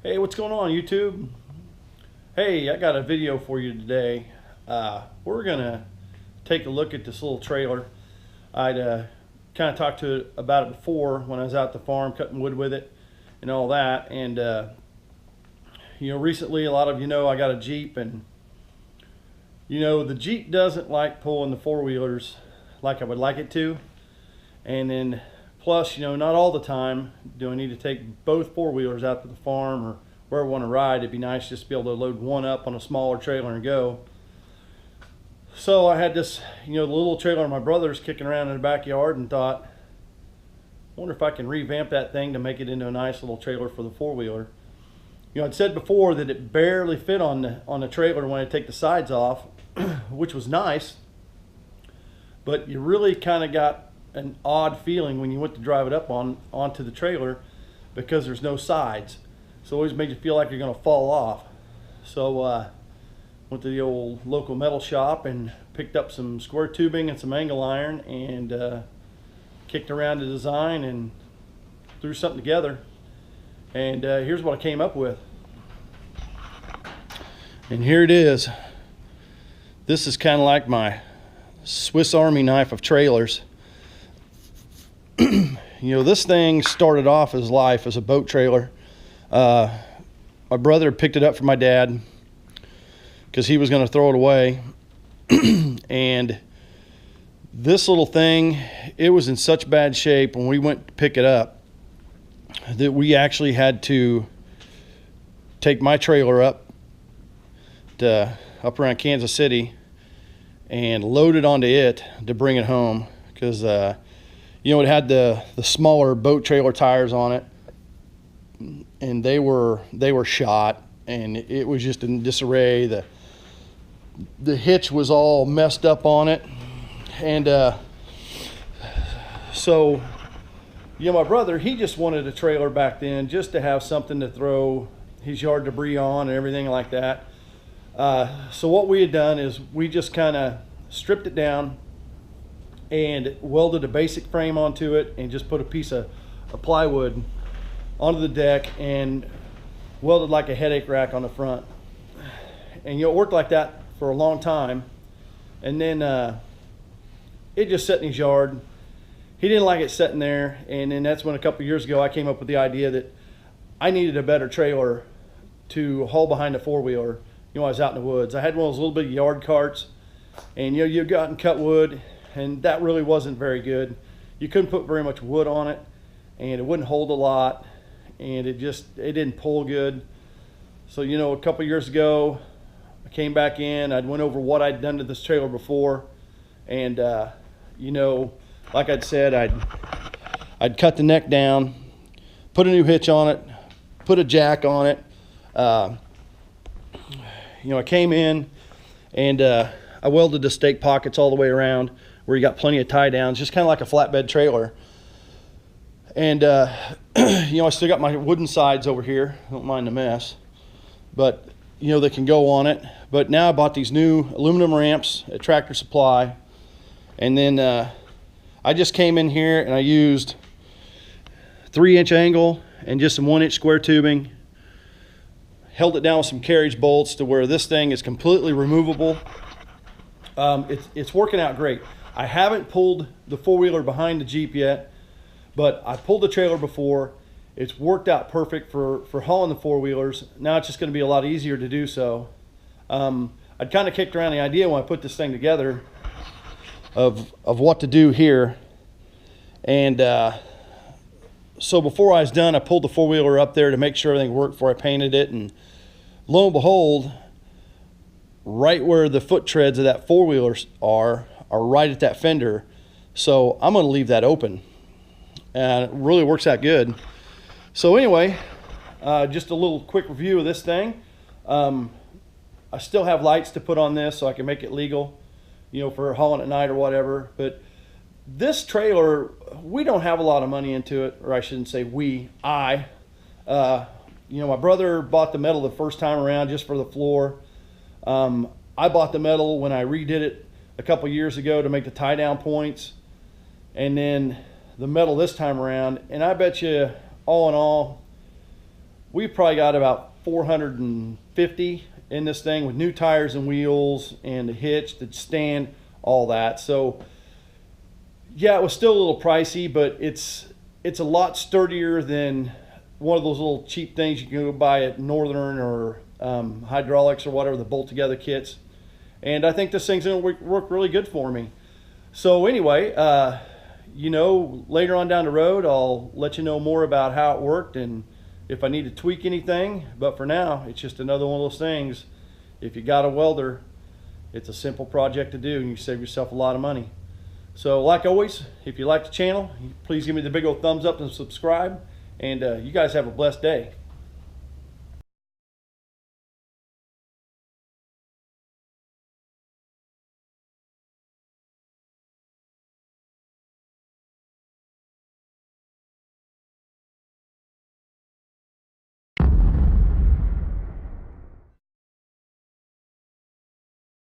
Hey, what's going on, YouTube? Hey, I got a video for you today. We're gonna take a look at this little trailer. I'd kind of talked about it before when I was out at the farm cutting wood with it and all that. And recently, a lot of you know I got a Jeep, and the Jeep doesn't like pulling the four-wheelers like I would like it to. And then plus, not all the time do I need to take both four-wheelers out to the farm or wherever I want to ride. It'd be nice just to be able to load one up on a smaller trailer and go. So I had this, the little trailer of my brother's kicking around in the backyard, and thought, I wonder if I can revamp that thing to make it into a nice little trailer for the four-wheeler. I'd said before that it barely fit on the trailer when I take the sides off, which was nice, but you really kind of got an odd feeling when you went to drive it up onto the trailer, because there's no sides. So it always made you feel like you're going to fall off. So went to the old local metal shop and picked up some square tubing and some angle iron, and kicked around the design and threw something together. And here's what I came up with. And here it is. This is kind of like my Swiss Army knife of trailers. This thing started off as life as a boat trailer. My brother picked it up from my dad because he was going to throw it away. And this little thing, it was in such bad shape when we went to pick it up that we actually had to take my trailer up around Kansas City and load it onto it to bring it home, because it had the smaller boat trailer tires on it, and they were shot, and it was just in disarray. The hitch was all messed up on it. And so my brother, he just wanted a trailer back then just to have something to throw his yard debris on and everything like that. So what we had done is we just kind of stripped it down and welded a basic frame onto it, and just put a piece of plywood onto the deck and welded like a headache rack on the front. And it worked like that for a long time. And then it just sat in his yard. He didn't like it sitting there. And then that's when a couple years ago I came up with the idea that I needed a better trailer to haul behind the four-wheeler. I was out in the woods. I had one of those little bit yard carts, and you go out and cut wood, and that really wasn't very good. You couldn't put very much wood on it, and it wouldn't hold a lot, and it didn't pull good. So a couple years ago I came back in. I'd went over what I'd done to this trailer before, and like I'd said, I'd cut the neck down, put a new hitch on it, put a jack on it. I came in and I welded the stake pockets all the way around where you got plenty of tie downs, just kind of like a flatbed trailer. And I still got my wooden sides over here. I don't mind the mess, but they can go on it. But now I bought these new aluminum ramps at Tractor Supply, and then I just came in here and I used 3-inch angle and just some 1-inch square tubing. Held it down with some carriage bolts to where this thing is completely removable. It's working out great. I haven't pulled the four-wheeler behind the Jeep yet, but I pulled the trailer before. It's worked out perfect for hauling the four-wheelers. Now it's just going to be a lot easier to do so. I'd kind of kicked around the idea when I put this thing together of what to do here. And so before I was done, I pulled the four-wheeler up there to make sure everything worked before I painted it. And lo and behold, right where the foot treads of that four-wheeler are right at that fender. So I'm going to leave that open, and it really works out good. So anyway, just a little quick review of this thing. I still have lights to put on this so I can make it legal, for hauling at night or whatever. But this trailer, we don't have a lot of money into it, or I shouldn't say we, I. My brother bought the metal the first time around just for the floor. I bought the metal when I redid it a couple years ago to make the tie down points, and then the metal this time around. And I bet you, all in all, we probably got about 450 in this thing with new tires and wheels and the hitch, the stand, all that. So yeah, it was still a little pricey, but it's a lot sturdier than one of those little cheap things you can go buy at Northern or Hydraulics or whatever, the bolt together kits. And I think this thing's gonna work really good for me. So anyway, you know, later on down the road, I'll let you know more about how it worked and if I need to tweak anything. But for now, it's just another one of those things. If you got a welder, it's a simple project to do and you save yourself a lot of money. So like always, if you like the channel, please give me the big old thumbs up and subscribe. And you guys have a blessed day.